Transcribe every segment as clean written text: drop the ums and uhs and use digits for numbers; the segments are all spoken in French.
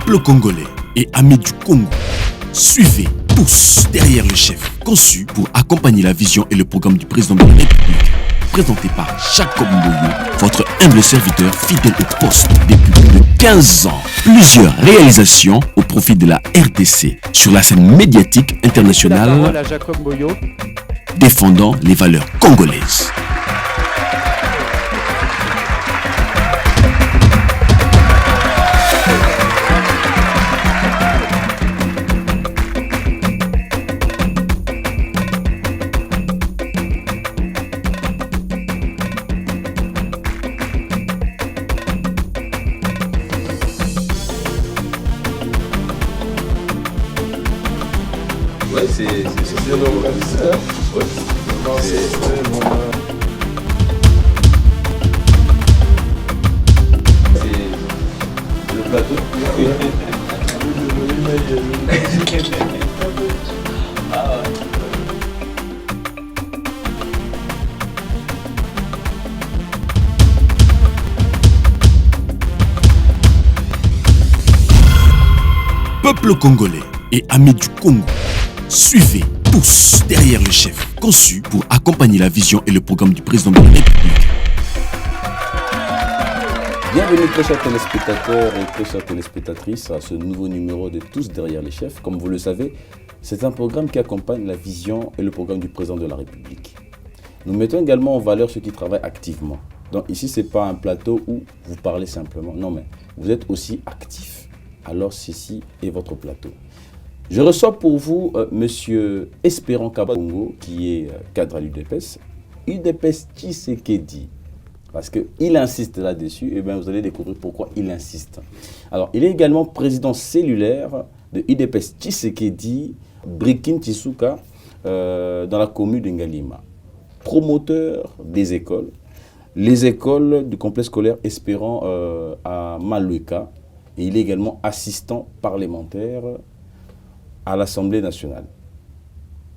Peuple congolais et amis du Congo, suivez tous derrière le chef, conçu pour accompagner la vision et le programme du président de la République. Présenté par Jacob Mboyo, votre humble serviteur fidèle au poste depuis plus de 15 ans. Plusieurs réalisations au profit de la RDC sur la scène médiatique internationale, la parole à Jacob Mboyo, défendant les valeurs congolaises. Ouais, c'est l'organisateur. Ouais. C'est le plateau. Peuple congolais et amis du Congo, suivez tous derrière le chef, conçu pour accompagner la vision et le programme du président de la République. Bienvenue très chers téléspectateurs et très chères téléspectatrices à ce nouveau numéro de Tous derrière les chefs. Comme vous le savez, c'est un programme qui accompagne la vision et le programme du président de la République. Nous mettons également en valeur ceux qui travaillent activement. Donc ici, ce n'est pas un plateau où vous parlez simplement. Non, mais vous êtes aussi actifs. Alors ceci est votre plateau. Je reçois pour vous Monsieur Espérant Kabongo, qui est cadre à l'UDPS. UDPS Tshisekedi, parce qu'il insiste là-dessus, et bien vous allez découvrir pourquoi il insiste. Alors, il est également président cellulaire de UDPS Tshisekedi, Brikin Tisuka, dans la commune de Ngalima. Promoteur des écoles, les écoles du complexe scolaire Espérant à Maluka, et il est également assistant parlementaire à l'Assemblée nationale.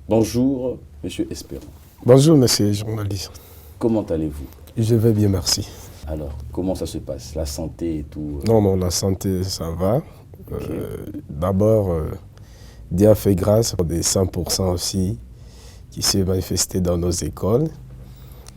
Bonjour, Monsieur Espérant. Bonjour, monsieur journaliste. Comment allez-vous? Je vais bien, merci. Alors, comment ça se passe? La santé et tout? Non, la santé, ça va. Okay. D'abord, Dieu a fait grâce pour des 100% aussi qui s'est manifesté dans nos écoles.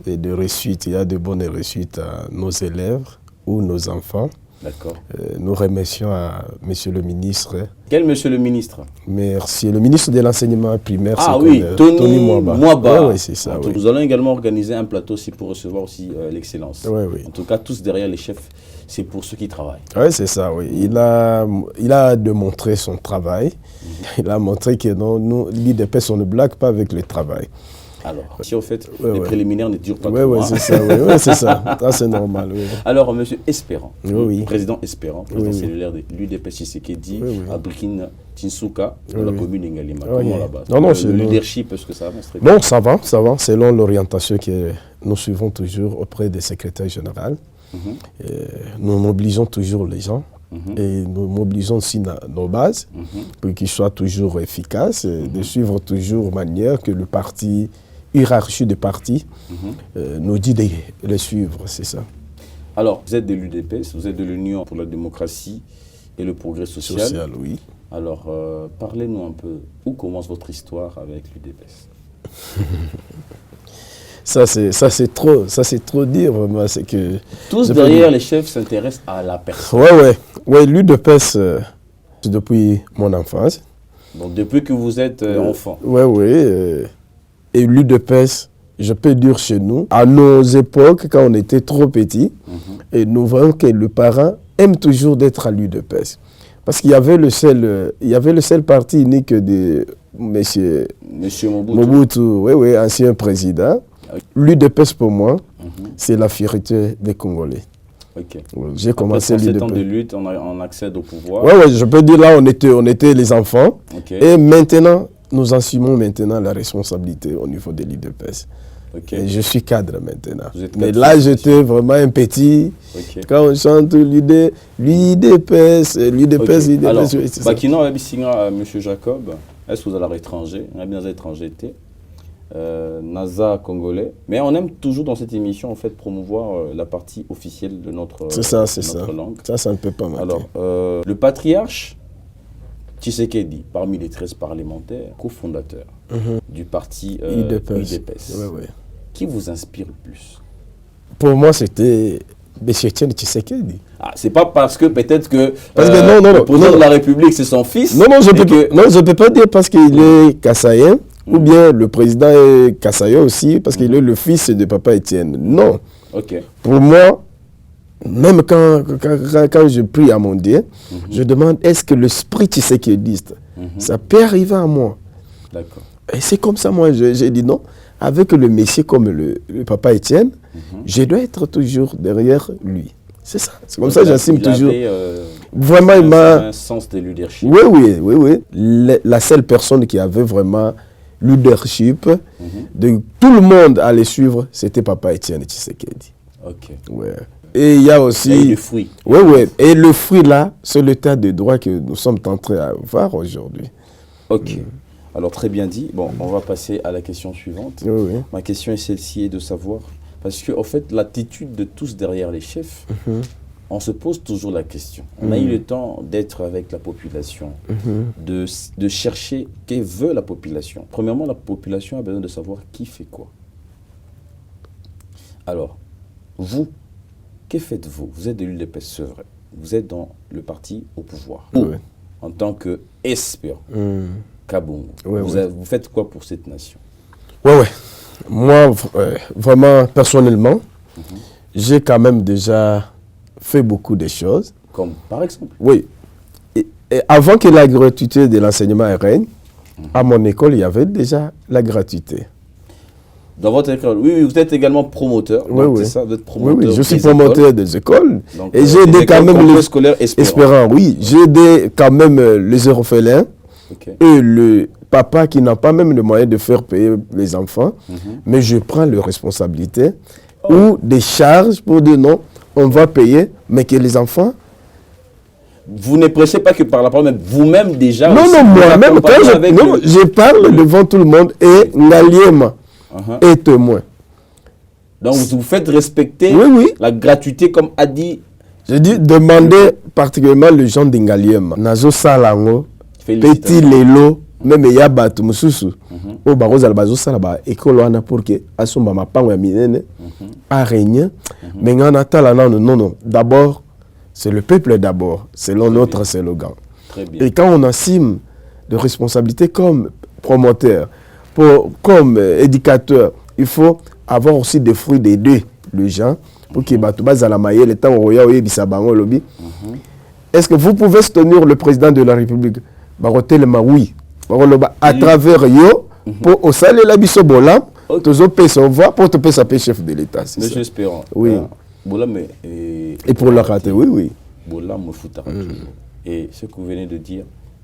Et de réussite, il y a de bonnes réussites à nos élèves ou nos enfants. D'accord. Nous remercions à monsieur le ministre. Quel monsieur le ministre? Merci. Le ministre de l'enseignement primaire. Ah oui, Tony Mwaba. Oui, c'est ça. Nous allons également organiser un plateau aussi pour recevoir aussi l'excellence. Oui. En tout cas, tous derrière les chefs, c'est pour ceux qui travaillent. Oui, c'est ça, oui. Il a démontré son travail. Il a montré que non, l'UDPS, on ne blague pas avec le travail. Alors, si au fait, les préliminaires ne durent pas trop. Oui, c'est ça, c'est ça. Ça, c'est normal. Oui. Alors, monsieur Espérant, président Espérant, président cellulaire de l'UDPS Tshisekedi, à Brikin Tisuka, dans la commune d'Ngalima. Comment là-bas? Le leadership, est-ce que ça avance très bien? Non, ça va, selon l'orientation que nous suivons toujours auprès des secrétaires généraux. Nous mobilisons toujours les gens. Et nous mobilisons aussi nos bases pour qu'ils soient toujours efficaces, de suivre toujours de manière que le parti, hiérarchie de parti, nous dit de les suivre, c'est ça. Alors, vous êtes de l'UDPS, vous êtes de l'Union pour la démocratie et le progrès social. Oui. Alors, parlez-nous un peu, où commence votre histoire avec l'UDPS? Ça c'est trop dire, vraiment. C'est que tous derrière les chefs s'intéressent à la personne. Oui, l'UDPS, depuis mon enfance. Donc depuis que vous êtes enfant. Oui. Et l'UDPS, je peux dire chez nous, à nos époques, quand on était trop petits, et nous voyons que le parent aime toujours d'être à l'UDPS. Parce qu'il y avait le seul parti unique de Monsieur Mobutu, ancien président. L'UDPS pour moi, c'est la fierté des Congolais. Okay. J'ai commencé l'UDPS. Après 7 ans de lutte, on accède au pouvoir. Oui, je peux dire là, on était les enfants. Et maintenant, nous assumons maintenant la responsabilité au niveau de l'UDPS. Et je suis cadre maintenant. Mais là, j'étais vraiment un petit. Quand on chante l'UDPS, Alors, Bakino Abisinga, M. Jacob, est-ce que vous allez à l'étranger? On a bien à l'étranger. NASA congolais. Mais on aime toujours dans cette émission en fait promouvoir la partie officielle de notre, langue. Ça ne peut pas manquer. Alors, le patriarche Tshisekedi, parmi les 13 parlementaires, cofondateur du parti UDPS. Ouais. Qui vous inspire le plus? Pour moi, c'était M. Tshisekedi. Ah, c'est pas parce que peut-être que, le président de la République, c'est son fils. Non, je ne peux pas dire parce qu'il est kassaïen, ou bien le président est kassaïen aussi, parce qu'il est le fils de Papa Étienne. Non. Okay. Pour moi, même quand je prie à mon Dieu, je demande, est-ce que l'esprit tshisekidiste, ça peut arriver à moi? D'accord. Et c'est comme ça, moi, j'ai dit non. Avec le Messie comme le Papa Étienne, je dois être toujours derrière lui. C'est ça. C'est comme ça que j'assume toujours. Vraiment, il m'a un sens de leadership. Oui. La seule personne qui avait vraiment leadership, de tout le monde à les suivre, c'était Papa Étienne Tshisekedi. Ok. Ouais. Et il y a aussi... Et le fruit. Oui. Et le fruit là, c'est l'état de droit que nous sommes en train de voir aujourd'hui. Ok. Alors très bien dit. Bon, on va passer à la question suivante. Oui. Ma question est celle-ci, est de savoir, parce que en fait, l'attitude de tous derrière les chefs, on se pose toujours la question. On a eu le temps d'être avec la population, de chercher que veut la population. Premièrement, la population a besoin de savoir qui fait quoi. Alors, vous, que faites-vous? Vous êtes de l'UDPS, c'est vrai. Vous êtes dans le parti au pouvoir. Oui. En tant qu'aspirant. Kabongo. Vous faites quoi pour cette nation? Oui. Moi, vraiment, personnellement, j'ai quand même déjà fait beaucoup de choses. Comme par exemple? Oui. Et avant que la gratuité de l'enseignement règne, à mon école, il y avait déjà la gratuité. Dans votre école, oui, vous êtes également promoteur. Oui. C'est ça, vous êtes promoteur. Oui, je suis promoteur des écoles. Donc, et j'ai aidé quand même les scolaires espérants. Oui, j'ai aidé quand même les orphelins. Okay. Et le papa qui n'a pas même le moyen de faire payer les enfants, mais je prends les responsabilités ou des charges pour dire non, on va payer, mais que les enfants... Vous ne prêchez pas que par la parole, mais vous-même déjà... Non, moi-même, quand je parle devant tout le monde et Ngaliema est témoin. Donc vous faites respecter la gratuité comme a dit... Je dis, demandez particulièrement les gens d'Ngaliema. Nazo Salango, Petit Lelo, même il y a Batou Moussousou. Au Baroz Albazo Salaba, école wana pour que Asumba Mapango ya Minene, araignée. Mais non. D'abord, c'est le peuple d'abord, selon notre slogan. Très bien. Et quand on assume de responsabilités comme promoteur, comme éducateur, il faut avoir aussi des fruits des deux, les gens, pour que Batouba Zalamaye, le temps où il y a Bissabango lobby. Est-ce que vous pouvez soutenir le président de la République? Oui. À travers yo, pour au salaire la biso bolam, tous on voit pour te payer chef de l'État. Monsieur Espérant. Oui. Bolam et pour la rater, oui. Bolam me fout. Et ce que vous venez de dire,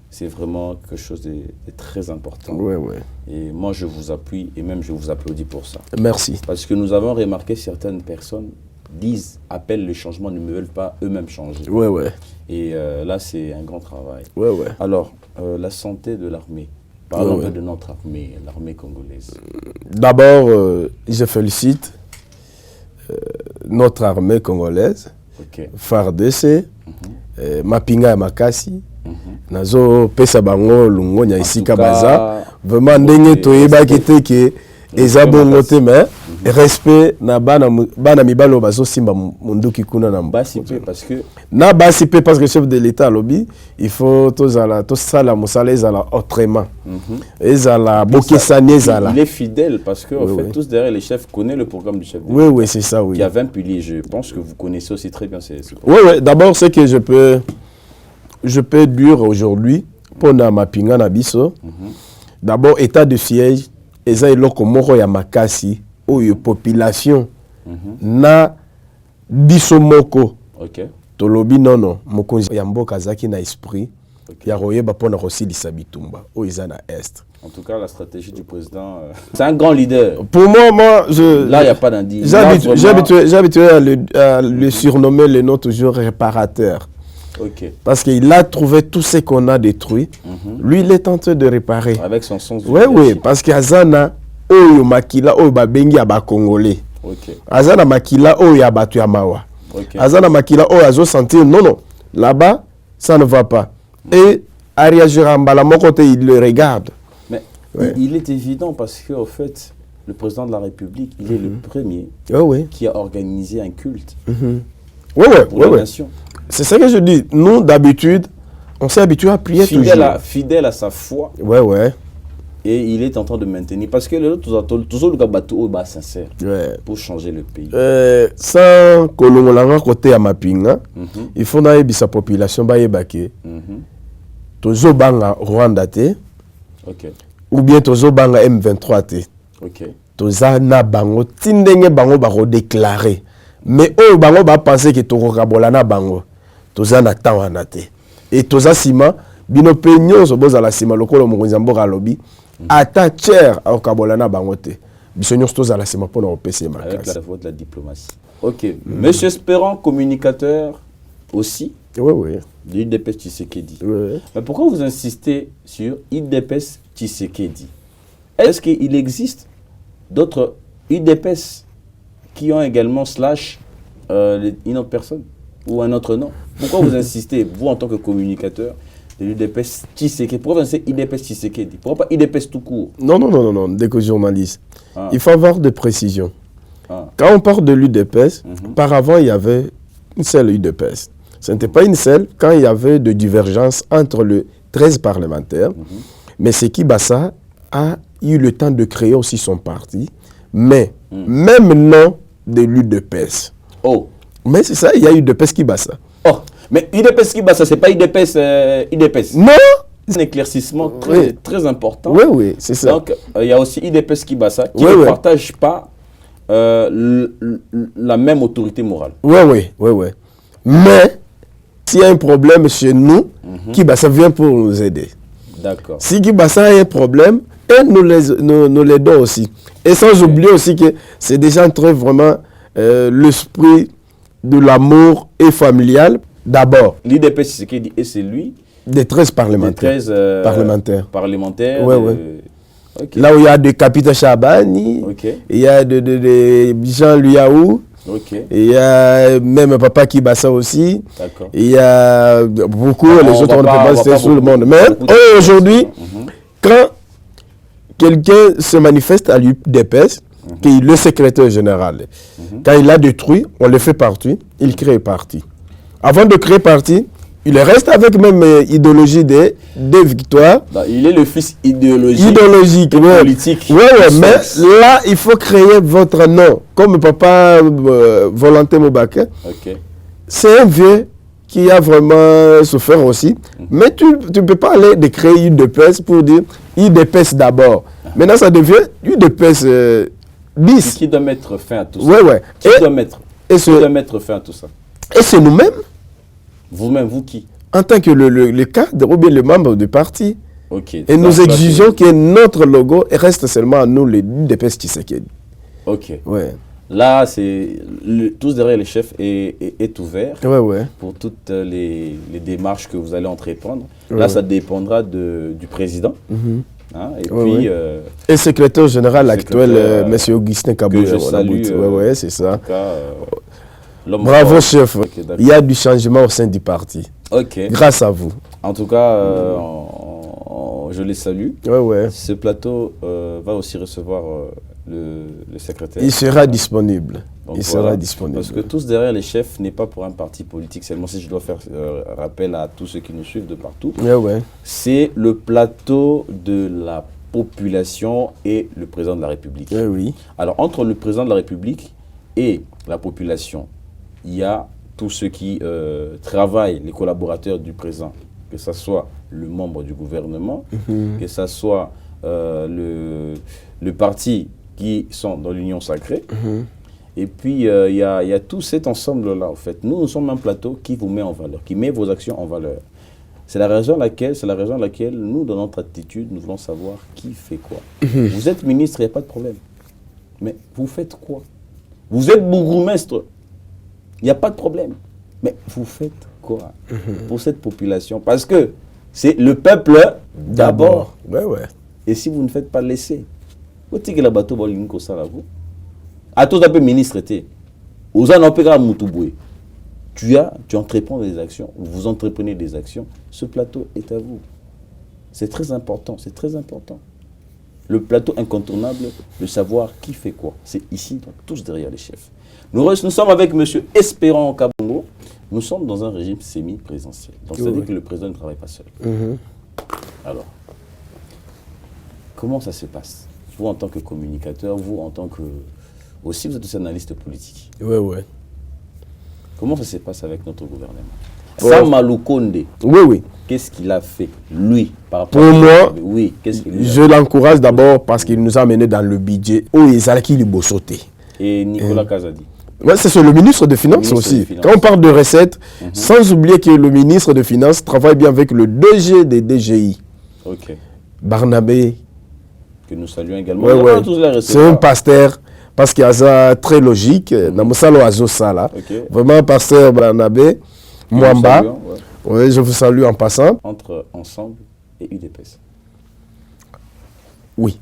c'est vraiment quelque chose de très important. Oui. Et moi, je vous appuie et même je vous applaudis pour ça. Merci. Parce que nous avons remarqué certaines personnes appellent le changement, ne veulent pas eux-mêmes changer. Oui. Et là, c'est un grand travail. Oui. Alors, la santé de l'armée. Parlons un peu de notre armée, l'armée congolaise. D'abord, je félicite notre armée congolaise, FARDC, Mapinga et Makasi, Nazo Pesa Bango, Lungo, Nyaisika Baza. Vraiment, ndenge toyeba kiteke, ezabongo te mais respect na bana mibalo bazo simba munduki kuna na basipe parce que na basipe parce que chef de l'état lobby il faut to sala musala ezala autrement ezala bokesani ezala. Il est fidèle parce que en fait tous derrière les chefs connaissent le programme du chef de l'État. Oui, c'est ça, oui. Il y a 20 piliers, je pense que vous connaissez aussi très bien ces Oui, d'abord ce que je peux dire aujourd'hui pour na mapinga na biso. D'abord état de siège eza eloko moko ya makasi oyo population na biso moko tolobi nono mokonzi ya mboka azaki na esprit ya koyeba mpona kosilisa bitumba oyo eza na est. En tout cas, la stratégie du président, c'est un grand leader. Pour moi, là, il n'y a pas d'indice. J'ai habitué à le surnommer le nom toujours réparateur. Parce qu'il a trouvé tout ce qu'on a détruit. Lui, il est en train de réparer. Avec son sens du Oui, parce qu'Azana, oyo makila oyo babengi ya Congolais. Azana makila oyo ya batu ya mawa. Azana makila oyo azo sentir non, là-bas ça ne va pas. Et à réagir en bas, mon côté, il le regarde. Mais il est évident parce qu'en fait, le président de la République, il est le premier qui a organisé un culte pour la nation. C'est ça que je dis. Nous, d'habitude, on s'est habitué à prier fidèle à sa foi. Et il est en train de maintenir. Parce que toujours le bateau est sincère pour changer le pays. Sans que l'on l'ait côté à Mapinga, il faut que sa population baye Tozo banga Rwanda te, ou bien tozo banga M23 te. Toza na bango tindenge bango bako déclarer. Mais eux bango ba penser que toko kabola na bango. Toza na tawana te. Et toza sima bino penyo so boza la sima lokolo mokonzi mboka lobi ata cher au kabola na bango te. Bisonyo toza la sima pour le PC makasi. Avec la voie de la diplomatie. OK. Monsieur Espérant, communicateur aussi. Oui. L'UDPS Tshisekedi. Mais pourquoi vous insistez sur UDPS Tshisekedi? Est-ce qu'il existe d'autres UDPS qui ont également une autre personne ou un autre nom? Pourquoi vous insistez, vous en tant que communicateur de l'UDPS Tshisekedi? Pourquoi vous insistez UDPS Tshisekedi? Pourquoi pas UDPS tout court? Non, dès que journaliste. Il faut avoir des précisions. Quand on parle de l'UDPS, par avant, il y avait une seule UDPS. Ce n'était pas une seule quand il y avait de divergences entre les 13 parlementaires. Mais Seki Bassa a eu le temps de créer aussi son parti. Mais même nom de l'UDPS. Mais c'est ça, il y a UDPS Kibassa. Mais UDPS Kibassa, ce n'est pas UDPS. Non. C'est un éclaircissement très important. Oui, c'est ça. Donc, il y a aussi UDPS Kibassa qui ne partage pas la même autorité morale. Oui. Mais s'il y a un problème chez nous, Kibassa vient pour nous aider. D'accord. Si Kibassa a un problème, nous l'aidons aussi. Et sans oublier aussi que c'est des gens très vraiment l'esprit de l'amour et familial d'abord. L'IDPS, c'est ce qu'il dit, et c'est lui. Des 13 parlementaires. Parlementaires. Là où il y a de Kapita Chabani, il y a de Jean Liaou. Il y a même Papa Kibassa aussi. Il y a beaucoup, les autres on ne peut pas citer tout le monde. Mais aujourd'hui, quand quelqu'un se manifeste à l'UDPS, qui est le secrétaire général, quand il a détruit, on le fait partie, il crée parti. Avant de créer parti, il reste avec même idéologie des victoires. Il est le fils idéologique politique. Mais là, il faut créer votre nom. Comme papa Volantin Mobake. C'est un vieux qui a vraiment souffert aussi. Mais tu ne peux pas aller de créer UDPS pour dire UDPS d'abord. Maintenant, ça devient UDPS bis. Qui doit mettre fin à tout ça? Qui doit mettre fin à tout ça? Et c'est nous-mêmes. Vous-même, vous qui? En tant que le cadre ou bien le membre du parti. Et nous exigeons que notre logo reste seulement à nous, les UDPS Tshisekedi. Là, tous derrière les chefs est ouvert pour toutes les démarches que vous allez entreprendre. Là, ça dépendra du président. Et puis... et secrétaire général actuel, M. Augustin Kabou. Que je salue. C'est ça. Bravo, chef. Il y a du changement au sein du parti. Grâce à vous. En tout cas, je les salue. Ce plateau va aussi recevoir le secrétaire. Il sera disponible. Parce que tous derrière les chefs n'est pas pour un parti politique. Seulement si je dois faire rappel à tous ceux qui nous suivent de partout. C'est le plateau de la population et le président de la République. Alors, entre le président de la République et la population, il y a tous ceux qui travaillent, les collaborateurs du président, que ce soit le membre du gouvernement, que ce soit le parti qui sont dans l'Union sacrée. Et puis, il y a tout cet ensemble-là, en fait. Nous sommes un plateau qui vous met en valeur, qui met vos actions en valeur. C'est la raison à laquelle nous, dans notre attitude, nous voulons savoir qui fait quoi. Vous êtes ministre, il n'y a pas de problème. Mais vous faites quoi? Vous êtes bourgmestre, il n'y a pas de problème. Mais vous faites quoi pour cette population? Parce que c'est le peuple d'abord. Et si vous ne faites pas laisser, Oti que la bateau bolingo ko sala ko. A tous un peu ministre était. Aux anopéra Moutouboui. Tu entreprends des actions, vous entreprenez des actions, ce plateau est à vous. C'est très important, c'est très important. Le plateau incontournable de savoir qui fait quoi. C'est ici, donc, tous derrière les chefs. Nous sommes avec M. Espérant Kabongo. Nous sommes dans un régime semi-présidentiel. Donc, ça veut dire que le président ne travaille pas seul. Alors, comment ça se passe? Vous, en tant que communicateur, vous, en tant que... Aussi, vous êtes aussi analyste politique. Oui. Comment ça se passe avec notre gouvernement? Samalou Konde. Oui. Qu'est-ce qu'il a fait, lui, par rapport Pour moi, oui, qu'est-ce qu'il je l'encourage d'abord parce qu'il nous a amené dans le budget où ils allaient qu'il sauter. Et Nicolas Kazadi. Ouais, c'est le ministre des Finances aussi. Quand on parle de recettes, sans oublier que le ministre des Finances travaille bien avec le DG des DGI. Ok. Barnabé. Que nous saluons également. Ouais. C'est un pasteur. Parce qu'il y a ça très logique. Vraiment, pasteur Barnabé, Mwamba. Oui, je vous salue en passant. Entre Ensemble et UDPS. Oui.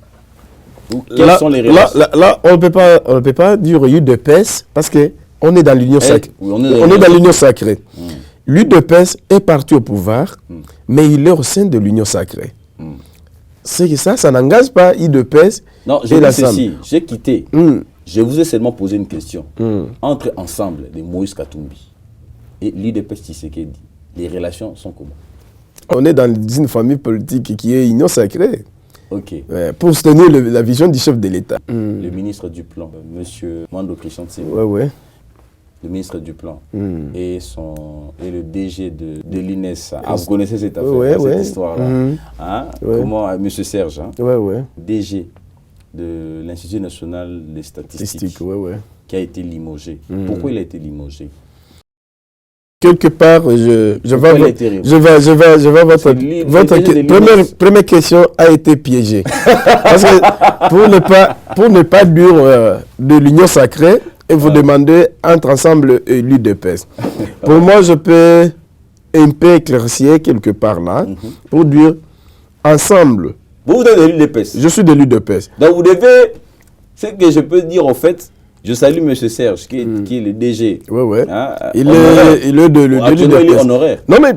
Quelles sont les relations? Là, on ne peut pas dire UDPS parce qu'on est dans l'union sacrée. Oui, on est dans l'union sacrée. L'UDPS est parti au pouvoir, mais il est au sein de l'union sacrée. C'est que ça n'engage pas UDPS. Non, j'ai dit ceci, j'ai quitté. Je vous ai seulement posé une question. Entre Ensemble de Moïse Katumbi et l'UDPS Tshisekedi, les relations sont comment? On est dans une famille politique qui est union sacrée. Ok. Pour soutenir la vision du chef de l'État. Le ministre du Plan, M. Mando Christian Tsibou. Oui. Le ministre du Plan et le DG de l'INES. Vous connaissez cette affaire, cette histoire-là. Comment M. Serge, DG de l'Institut national des statistiques, qui a été limogé. Pourquoi il a été limogé? Quelque part, votre première question a été piégée. Parce que pour ne pas dire de l'union sacrée, et vous demandez entre Ensemble et l'UDPS. Pour moi, je peux un peu éclaircir quelque part là, pour dire Ensemble. Vous êtes de l'UDPS? Je suis de l'UDPS. Donc vous devez, ce que je peux dire en fait, je salue M. Serge, qui est le DG. Oui. Hein, il est de l'UDPS. Il est honoraire. Non mais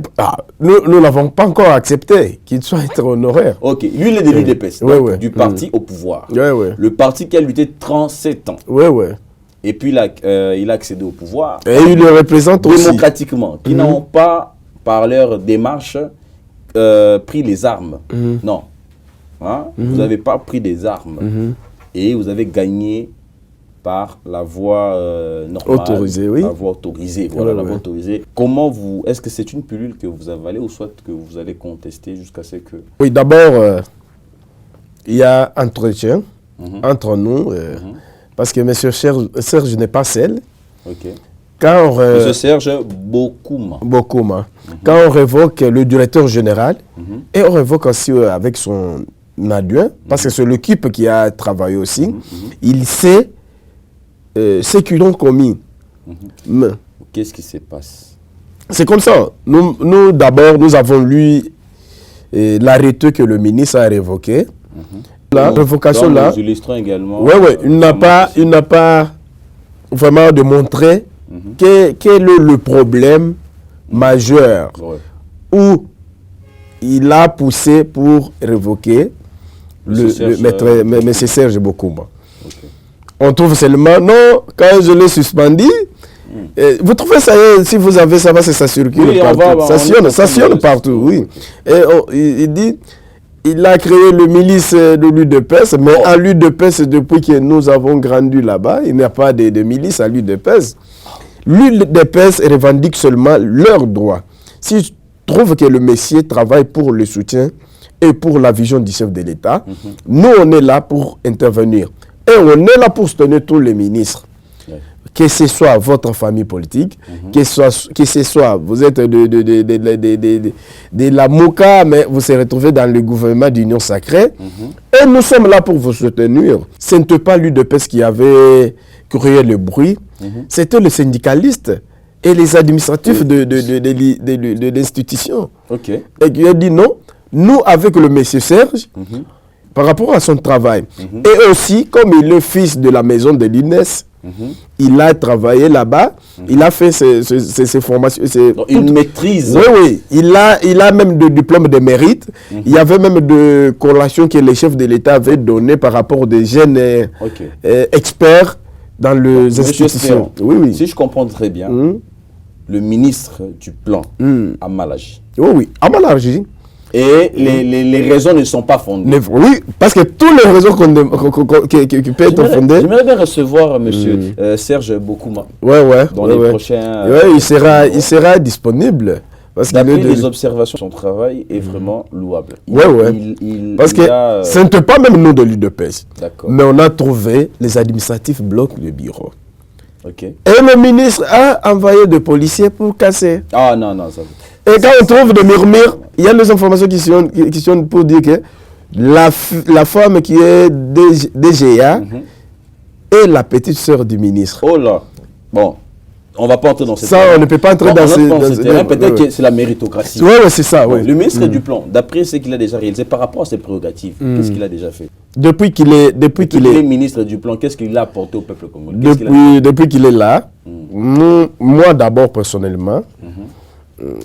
nous n'avons pas encore accepté qu'il soit honoraire. Ok, lui il est de l'UDPS, du parti au pouvoir. Le parti qui a lutté 37 ans. Et puis il a accédé au pouvoir. Et il le représente démocratiquement, qui n'ont pas, par leur démarche, pris les armes. Non. Vous n'avez pas pris des armes. Et vous avez gagné par la voie normale. Autorisée, La voie autorisée. Voilà, la voie autorisée. Comment vous... Est-ce que c'est une pilule que vous avalez ou soit que vous allez contester jusqu'à ce que... Oui, d'abord, il y a entretien entre nous. Parce que M. Serge n'est pas seul. Quand M. Serge Bokouma. Quand on révoque le directeur général, et on révoque aussi avec son adjoint, parce que c'est l'équipe qui a travaillé aussi, il sait ce qu'ils ont commis. Qu'est-ce qui se passe? C'est comme ça. Nous d'abord, nous avons lu l'arrêté que le ministre a révoqué. La révocation là, il n'a pas vraiment démontré quel est le problème majeur où il a poussé pour révoquer M. Serge Bokouma. On trouve seulement, non, quand je l'ai suspendu, vous trouvez ça, si vous avez ça, parce que ça circule partout. Ça sonne partout, oui. Et il dit, il a créé le milice de l'UDPS, mais à l'UDPS, depuis que nous avons grandi là-bas, il n'y a pas de milice à l'UDPS. L'UDPS revendique seulement leurs droits. Si je trouve que le messier travaille pour le soutien et pour la vision du chef de l'État, nous, on est là pour intervenir. Et on est là pour soutenir tous les ministres. Que ce soit votre famille politique, que ce soit vous êtes de la MOCA, mais vous serez retrouvé dans le gouvernement d'Union Sacrée. Et nous sommes là pour vous soutenir. Ce n'était pas l'UDPS qui avait créé le bruit, c'était les syndicalistes et les administratifs de l'institution. Et qui a dit non, nous avec le monsieur Serge, par rapport à son travail. Et aussi, comme il est fils de la maison de l'INES, il a travaillé là-bas, il a fait ses formations. Donc, il maîtrise. Oui, il a même de diplôme de mérite. Il y avait même de corrélation que les chefs de l'État avaient donné par rapport des jeunes experts dans les institutions. Oui. Si je comprends très bien, le ministre du Plan a mal agi. Oui, a mal agi. Et les raisons ne sont pas fondées. Oui, parce que toutes les raisons qui peuvent être fondées. J'aimerais bien recevoir M. Serge Bokouma. Dans les prochains. Il sera disponible. D'après les observations, son travail est vraiment louable. Parce que ce n'était pas même nous de l'UDPS. Mais on a trouvé les administratifs blocs le bureau. Et le ministre a envoyé des policiers pour casser. Ah non, ça. Et quand on trouve des murmures, il y a des informations qui sont pour dire que la femme qui est DGA est la petite sœur du ministre. Oh là. Bon, on ne va pas entrer dans cette... Ça, on ne peut pas entrer dans ce terrain. Peut-être que c'est la méritocratie. Oui, c'est ça. Le ministre du Plan, d'après ce qu'il a déjà réalisé par rapport à ses prérogatives, qu'est-ce qu'il a déjà fait? Depuis qu'il est ministre du Plan, qu'est-ce qu'il a apporté au peuple congolais? Depuis qu'il est là, moi d'abord personnellement,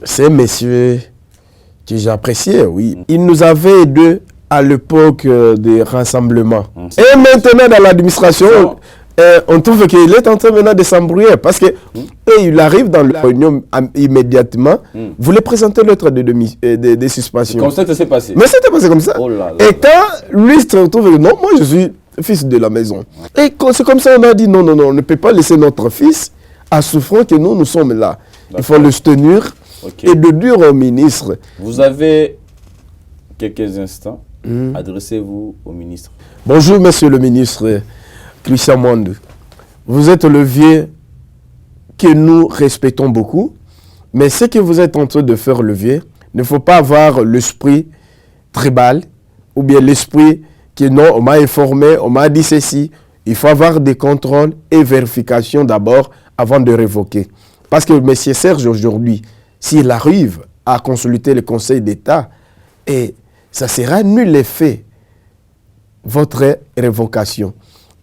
c'est un monsieur que j'appréciais, oui. Il nous avait aidés à l'époque des rassemblements. Et maintenant dans l'administration, on trouve qu'il est en train maintenant de s'embrouiller parce que il arrive dans la réunion immédiatement, voulait présenter l'autre de suspension. Comme ça que ça s'est passé. Mais c'était passé comme ça. Et quand lui se retrouve, non, moi je suis fils de la maison. Et c'est comme ça on a dit, non, on ne peut pas laisser notre fils à souffrir que nous sommes là. Il faut le soutenir et de dire au ministre. Vous avez quelques instants, adressez-vous au ministre. Bonjour monsieur le ministre Christian Mwandou. Vous êtes le vieux que nous respectons beaucoup, mais ce que vous êtes en train de faire, le vieux, il ne faut pas avoir l'esprit tribal ou bien l'esprit que non, on m'a informé, on m'a dit ceci. Il faut avoir des contrôles et vérifications d'abord avant de révoquer. Parce que M. Serge aujourd'hui, s'il arrive à consulter le Conseil d'État, et ça sera nul effet, votre révocation.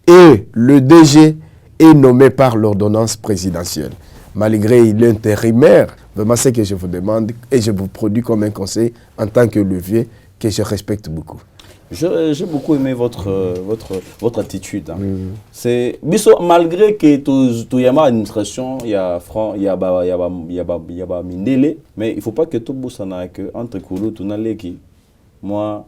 Et le DG est nommé par l'ordonnance présidentielle. Malgré il est intérimaire, vraiment ce que je vous demande, et je vous produis comme un conseil en tant que levier que je respecte beaucoup. J'ai beaucoup aimé votre attitude. C'est malgré que tout y a ma administration, il y a Mindele, mais il faut pas que tout bossana que entre Koulou tout n'alleki. Moi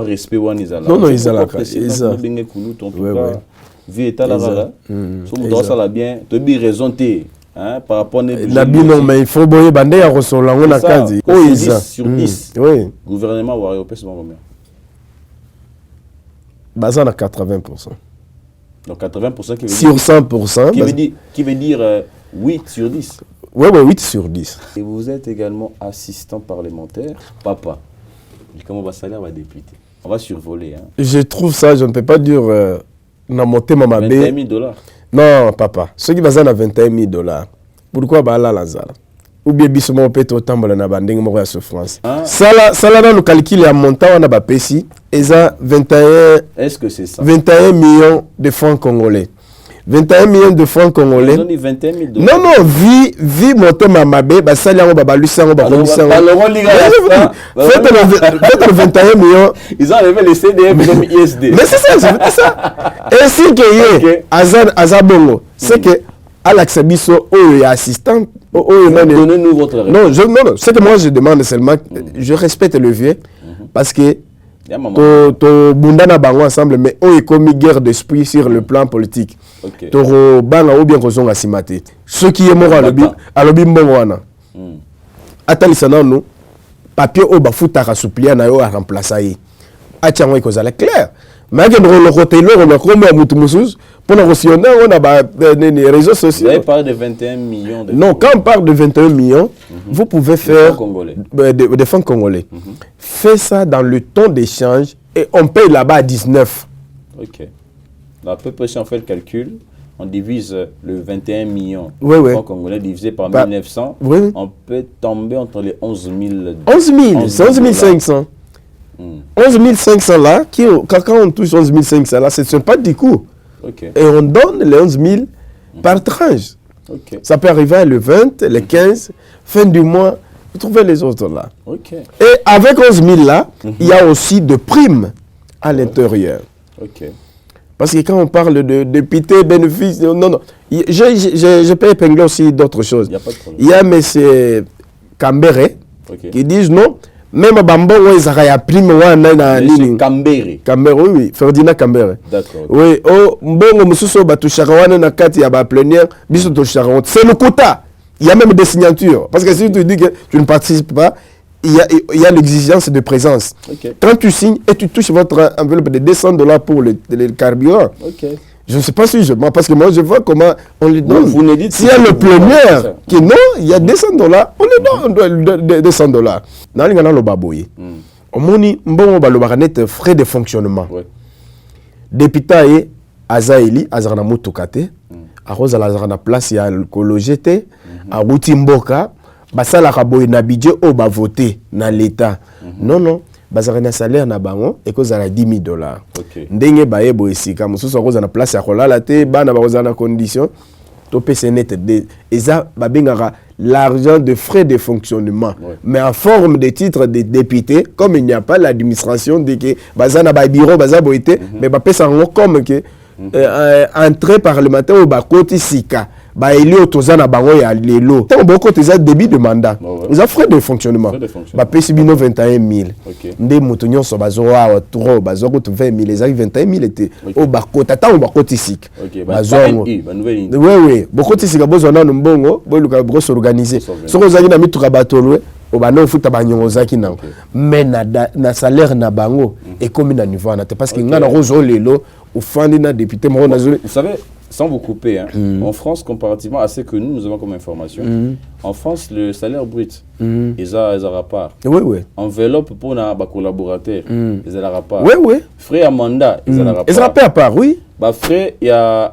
respect wan izala. Non izala. Isa. Binge Koulou ton tout cas. Vie est à la rara. So mo doit ça la bien. Tu bi raison té. Hein, par rapport à non, mais il faut boyer bandé à ressort on a quasi. Oh, 10 sur 10. Oui. Gouvernement Wario c'est combien? Basé à 80%. Donc 80% qui veut sur 100%. Qui veut dire 8 sur 10. Oui, 8 sur 10. Et vous êtes également assistant parlementaire. Papa, comment va salaire va député? On va survoler. Hein. Je trouve ça, je ne peux pas dire... monté ma 21 000 $. Non, papa. Ceux qui basent à 21 000 $. Pourquoi bah là, Lazare? Ou bien bismo peut au tambour na banding mo ya souffrance. Ça là nous calcule à montant on a ba pesi et ça 21. Est-ce que c'est ça? 21 millions de francs congolais. 21 millions de francs congolais. Ils ont dit 21 000 $. Non, vie monter ma mabé ba ça là on ba lusango ba lusango. Alors on liga ça. Faites le 21 millions. Ils ont enlevé les CDF comme ISD. Mais c'est ça. Et si que y azabongo, c'est que Alex Abisso est assistant. Donnez-nous votre réponse. Non, ce que moi je demande seulement, je respecte le vieux, parce que to bundana bango ensemble, mais on est comme guerre d'esprit sur le plan politique. To banga ou bien qu'on a simaté. Ce qui est mort à l'obi mbongwana. Atalisana nous, papier au bafouta souplia na yo à remplacer. Atiango est cause clair. Mais quand on côté là, on a comme un moutoumoussous pour nous reçonner, on a des réseaux sociaux. Vous avez parlé de 21 millions de non, quand on parle de 21 millions, vous pouvez faire des fonds congolais. Faites ça dans le temps d'échange et on paye là-bas à 19. Ok. À peu près, si on fait le calcul, on divise le 21 millions de francs congolais divisé par 1900, on peut tomber entre les 11 000. 11 000, c'est 11 500. 11 500 là, quand on touche 11 500 là, ce ne sont pas du coup. Et on donne les 11 000 par tranche. Ça peut arriver le 20, le 15, fin du mois, vous trouvez les autres là. Et avec 11 000 là, il y a aussi de primes à l'intérieur. Parce que quand on parle de député, bénéfice, non. Je peux épingler aussi d'autres choses. Il y a M. Kambere qui disent non. Même Bambo, ils ont prime. Kambere. Kambere, oui, Ferdinand Kambere. D'accord. Oui, Mbongo Moussousso, Batoucharawana, Nakati, Yaba plénière, Bissoto Charon. C'est le quota. Il y a même des signatures. Parce que si tu dis que tu ne participes pas, il y a l'exigence de présence. Quand tu signes et tu touches votre enveloppe de $200 pour le carburant, je ne sais pas si parce que moi je vois comment on les donne. Vous dites s'il y a le plénière qui non, il y a $200, on les donne $200. Dans les gars, le baboye. Au moni, bon, le frais de fonctionnement. Député Azaeli, Azarana Moutokate, à Rosa Lazarana place, il y a le cologete, à Routimboka. Basala kaboy na budget au ba voter na l'état. Non, bazarana salaire na bango et cause à $10 000. Ndenge baye boesika mususu koza na place ya kolala te bana bakoza na condition to pese net de eza babengaka l'argent de frais de fonctionnement mais en forme de titre de député comme il n'y a pas l'administration de que bazana ba bureau baza boité mais ba pesa ngo comme que entrée parlementaire au ba koti sika ba eli otozana bango ya lelo tant beaucoup teza débit de mandat ils ont frais de fonctionnement ba pesi bino 21 000 nde moto nyonso bazo wa trop bazo ko 20 000 les 21 000 était au ba kota tant ba koti sika bazo oui beaucoup tisika bozo na mbongo boluka bro s'organiser soko zaki na mituka batolwe au ba no futa ba nyongo zaki na mais na salaire na bango et comme na niveau na parce que ngana rozo lelo au fin d'un député. Vous savez, sans vous couper, en France, comparativement à ce que nous avons comme information, en France, le salaire brut, ils ont rapport. Oui. Enveloppe pour nos collaborateurs, ils ont rapport. Oui. Frais à mandat, ils ont rapport. Ils ont rapport à part, oui. Frais, il y a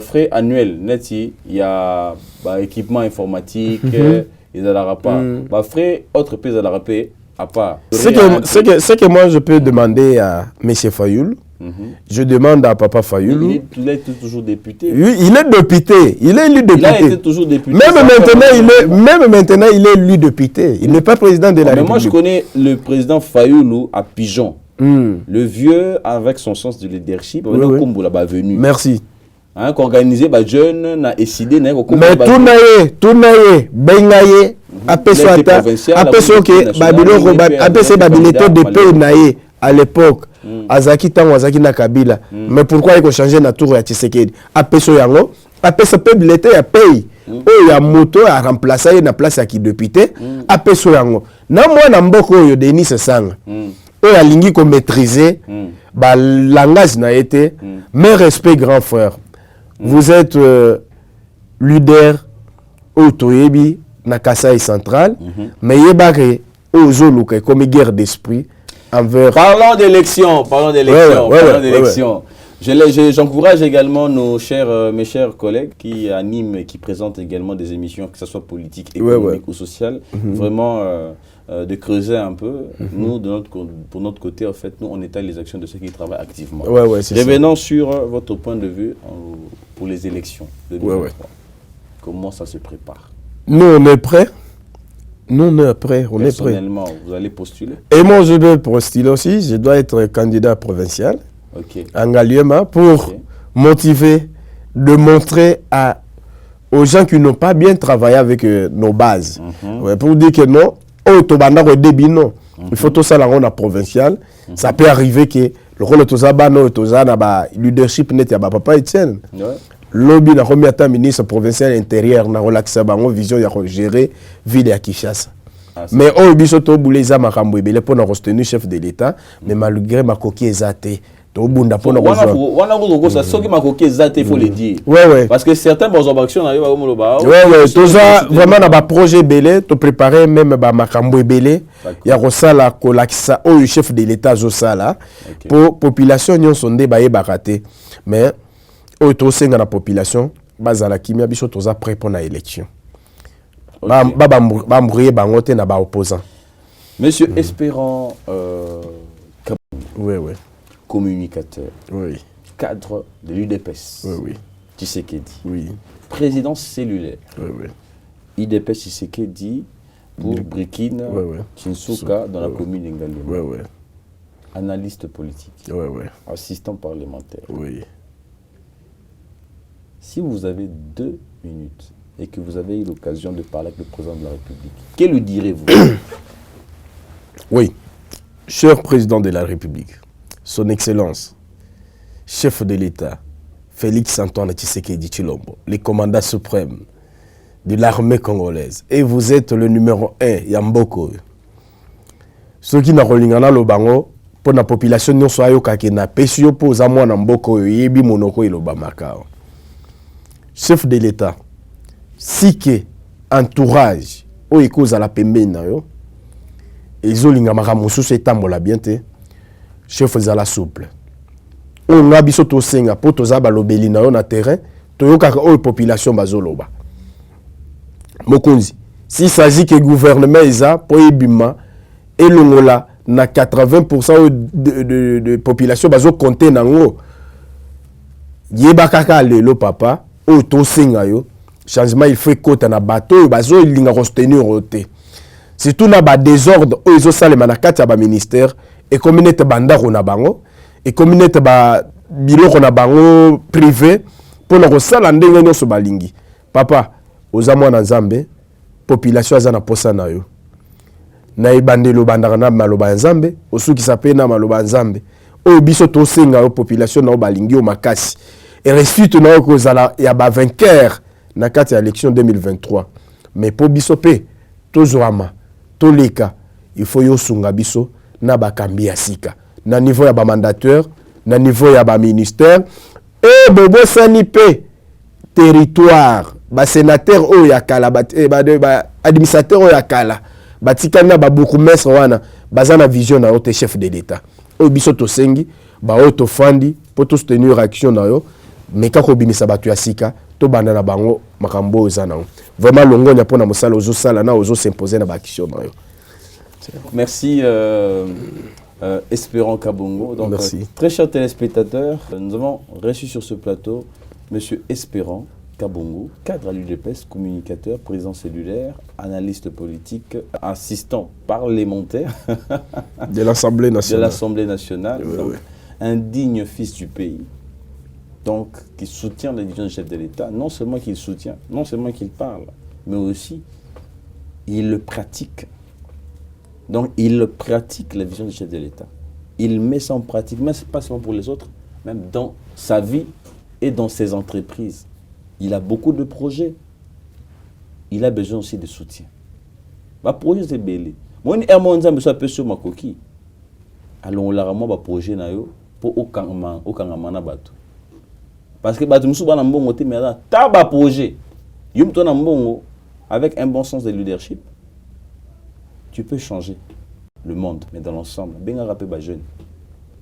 frais annuels, il y a équipement informatique, ils ont rapport. Frais, autres pays, ils ont rapport à part. Ce que moi je peux demander à M. Fayoul, je demande à Papa Fayoulou. Il est toujours député. Oui, il est député. Il est élu député. Il a été toujours député. Même maintenant, il est élu député. Il n'est pas président de la République. Mais moi, je connais le président Fayoulou à Pigeon. Le vieux, avec son sens de leadership, venu. Merci. Organisé, jeune, n'a décidé. Mais tout naïe, bengaye, apeswata, apesoke, babiloté de pays naïe à l'époque. Azaki tango azaki na Kabila mais pourquoi il faut changer na tour ya Tshisekedi apeso yango apesa peuplete ya pays oyo ya moto a remplacer na place ya ki député apeso yango na mwana mboko oyo Denis Sanga oyo alingi ko maîtriser ba langage na été mais respect grand frère vous êtes leader otoyebi na Kasai central mais yebake ozoluka comme guerre d'esprit. Parlons d'élection. J'encourage également mes chers collègues qui animent et qui présentent également des émissions, que ce soit politiques, économiques ou sociales, vraiment de creuser un peu. Nous, pour notre côté, en fait, nous, on étale les actions de ceux qui travaillent activement. Revenons sur votre point de vue pour les élections de 2023. Comment ça se prépare? Nous, on est prêts. Nous, on est prêts. Personnellement, vous allez postuler? Et moi, je vais postuler aussi. Je dois être candidat provincial en Ngaliema pour motiver, de montrer aux gens qui n'ont pas bien travaillé avec nos bases. Pour dire que non, il faut tout ça dans la provinciale. Ça peut arriver que le rôle de leadership net ya papa Etienne. Lobby na remis à ministre provincial intérieur na relaxa bango vision ya gérer ville ya Kinshasa. Mais au biso to bouleza makambo ebele pour na retenir chef de l'état mais malgré ma coquille ezate to bunda pour na ça ce qui ma coquille ezate il faut le dire. Parce que certains bonnes actions arrivent à Omoloba. Tout ça vraiment na ba projet belé to préparer même ba makambo ebele ya rosala kolakisa au chef de l'état zo sala pour population nyon sonde ba yebakate mais au sein de la population, bazala kimia biso toza prêt pour la élection. Ba mbrouiller bangote na ba opposant. Monsieur, espérons Oui, oui. Communicateur. Oui. Cadre de l'UDPS. Oui, oui. Tshisekedi. Oui. Président cellulaire. Oui, oui. UDPS Tshisekedi pour Brikine, Chinsuka dans la commune d'Ngalema. Oui, oui. Analyste politique. Oui, oui. Assistant parlementaire. Oui. Si vous avez 2 minutes et que vous avez eu l'occasion de parler avec le président de la République, que lui direz-vous? Oui. Cher président de la République, son Excellence, chef de l'État, Félix Antoine Tshisekedi Tshilombo, le commandant suprême de l'armée congolaise, et vous êtes le numéro 1, Yamboko. Ceux qui n'ont pas le bango, pour la population, nous sommes na pesio pour zamwa na mboko yebi monoko ilobamaka. Chef de l'État, si que entourage o ekoza la pembeni na yo, ezolinga makamususu etambola bien te, chef ezala souple. O nga biso to senga po toza balobeli na yo na terrain, toyokaka o population bazoloba. Mokonzi, s'il s'agit que le gouvernement eza po ebima elongola na 80% de population bazo compter nango, yeba kaka lelo papa o to senga yo, changement il faut kota na bateau bazo linga retenir roté. Surtout na ba désordre o ezo salema na kati ya ba ministère et communauté bandako na bango et communauté ba biloko na bango privé pour na kosala ndenge nyonso balingi. Papa oza mwana nzambe, population aza na posa na yo. Na ebandelo bandaka na maloba nzambe, osukisa pe na maloba nzambe. O biso to senga yo population na balingi o makasi. Et réussite na yo kozala ya ba vainqueur na kati ya élection 2023. Mais po biso pe tozwama, toleka, il faut yo sunga biso na bakambi ya sika. Na niveau ya ba mandateur, na niveau ya ba ministère, et bobo sani pe territoire, ba sénateur o ya kala, ba administrateur o ya kala, ba tikana ba bourgmestre wana, bazana vision na yote chef de l'État. O biso to sengi, ba o to fandi, po to soutenir action na yo, mais kako bimisa batu ya sika, to banda na bango makambo ozana. Vraiment longo nya pona mosala ozo sala na ozo s'imposer na ba action na yo. Merci Espérant Kabongo. Donc, très chers téléspectateurs, nous avons reçu sur ce plateau M. Espérant Kabongo, cadre à l'UDPS, communicateur, président cellulaire, analyste politique, assistant parlementaire de l'Assemblée nationale. De l'Assemblée nationale, oui, donc, oui. Un digne fils du pays, donc qui soutient la vision du chef de l'État. Non seulement qu'il soutient, non seulement qu'il parle, mais aussi il le pratique. Donc, il pratique la vision du chef de l'État. Il met ça en pratique, mais pas seulement pour les autres, même dans sa vie et dans ses entreprises. Il a beaucoup de projets. Il a besoin aussi de soutien. Ma projet, c'est belé. Moi, je suis un peu sur ma coquille. Alors, on a un projet pour aucun bateau. Parce que je suis un bon côté, mais là, tu as un projet. Avec un bon sens de leadership. Tu peux changer le monde, mais dans l'ensemble,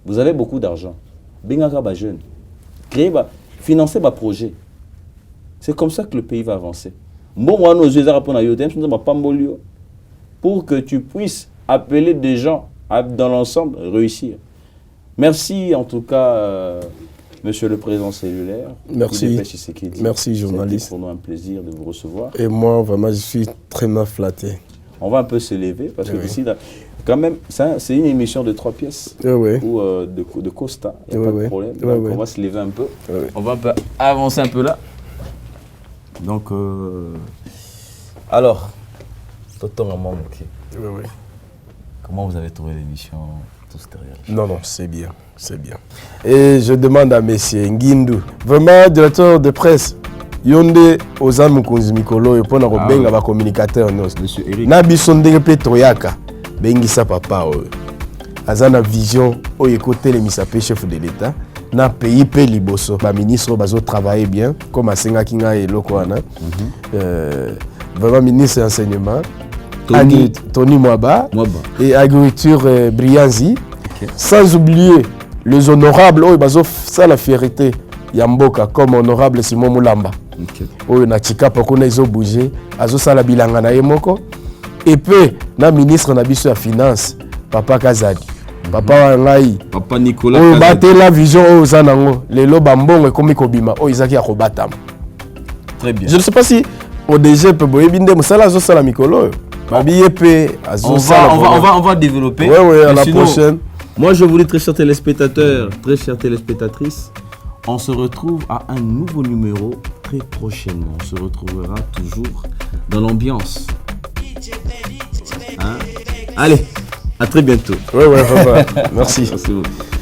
vous avez beaucoup d'argent. Financer des projets. C'est comme ça que le pays va avancer. Pour que tu puisses appeler des gens dans l'ensemble, réussir. Merci en tout cas, Monsieur le Président cellulaire. Merci. Merci, journaliste. C'est pour nous un plaisir de vous recevoir. Et moi, vraiment, je suis très mal flatté. On va un peu se lever parce que ici, quand même, c'est une émission de 3 pièces ou de Costa. Il n'y a pas de problème. Donc, on va se lever un peu. On va un peu avancer un peu là. Donc, alors, comment vous avez trouvé l'émission Tous derrière? Non, c'est bien, c'est bien. Et je demande à Monsieur Ngindu, vraiment directeur de presse, Yonde Ozan Mukunzi Mikolo, pour nous benga ba communicateur Monsieur Eric. Na bisondenge Petroyaka, bengi sa papa azana vision o écouter les misapé chef de l'État. Na pays pe liboso, ba ministre bazo travailler bien, comme Asenga Kinga et Lokwana. Vraiment ministre enseignement. Tony Mwaba et agriculture Brianzi. Okay. Sans oublier les honorables, ça la fierté Yamboka comme honorable Simon Moulamba. Okay. Na Chikapa kuna izo bouger, azo sala bilanga na yemoko. Et puis na ministre na biso ya finance Papa Kazadi. Papa ngai. Papa Nicolas. Oh, batté la vision aux Zanango. Les lobambons et comme Kobima. Oh, Isaki Akobatam. Très bien. Je ne sais pas si au DG peut boyebinde musala zo sala mikolo. Babi epé on va développer. Ouais, à la prochaine. Moi, je vous dis, très chers téléspectateurs, très chères téléspectatrices, on se retrouve à un nouveau numéro très prochainement. On se retrouvera toujours dans l'ambiance. Hein? Allez, à très bientôt. Ouais, papa. Merci. Merci beaucoup.